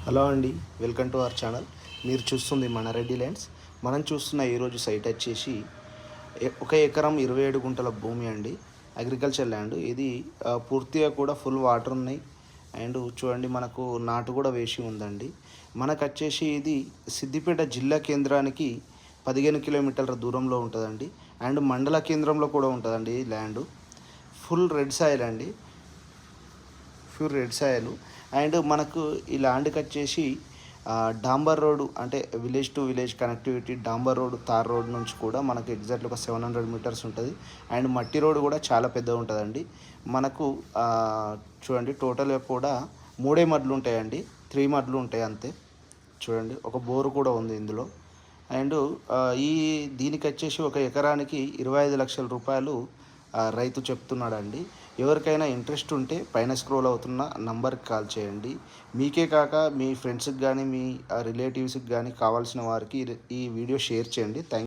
Hello అండి, welcome to our channel. మీరు చూస్తుంది మన రెడ్డి ల్యాండ్స్. మనం చూస్తున్న ఈరోజు సైట్ వచ్చేసి ఒక ఎకరం 27 గుంటల భూమి అండి. అగ్రికల్చర్ ల్యాండ్ ఇది. పూర్తిగా కూడా ఫుల్ వాటర్ ఉన్నాయి. అండ్ చూడండి, మనకు నాటు కూడా వేసి ఉందండి. మనకు వచ్చేసి ఇది సిద్దిపేట జిల్లా కేంద్రానికి 15 కిలోమీటర్ల దూరంలో ఉంటుందండి. అండ్ మండల కేంద్రంలో కూడా ఉంటుందండి ఈ ల్యాండ్. ఫుల్ రెడ్ సాయిల్ అండి, ప్యూర్ రెడ్ సాయిల్. అండ్ మనకు ఈ ల్యాండ్కి వచ్చేసి డాంబర్ రోడ్, అంటే విలేజ్ టు విలేజ్ కనెక్టివిటీ, డాంబర్ రోడ్, తార్ రోడ్ నుంచి కూడా మనకు ఎగ్జాక్ట్లీ ఒక 700 మీటర్స్ ఉంటుంది. అండ్ మట్టి రోడ్ కూడా చాలా పెద్దగా ఉంటుందండి. మనకు చూడండి, టోటల్గా కూడా 3 మడ్లు ఉంటాయండి, 3 మడ్లు ఉంటాయి అంతే. చూడండి, ఒక బోరు కూడా ఉంది ఇందులో. అండ్ ఈ దీనికి వచ్చేసి ఒక ఎకరానికి 25 లక్షల రూపాయలు రైతు చెప్తున్నాడండి. ఎవరికైనా ఇంట్రెస్ట్ ఉంటే పైన స్క్రోల్ అవుతున్న నంబర్కి కాల్ చేయండి. మీకే కాక మీ ఫ్రెండ్స్కి కానీ, మీ రిలేటివ్స్కి కానీ కావాల్సిన వారికి ఈ వీడియో షేర్ చేయండి. థ్యాంక్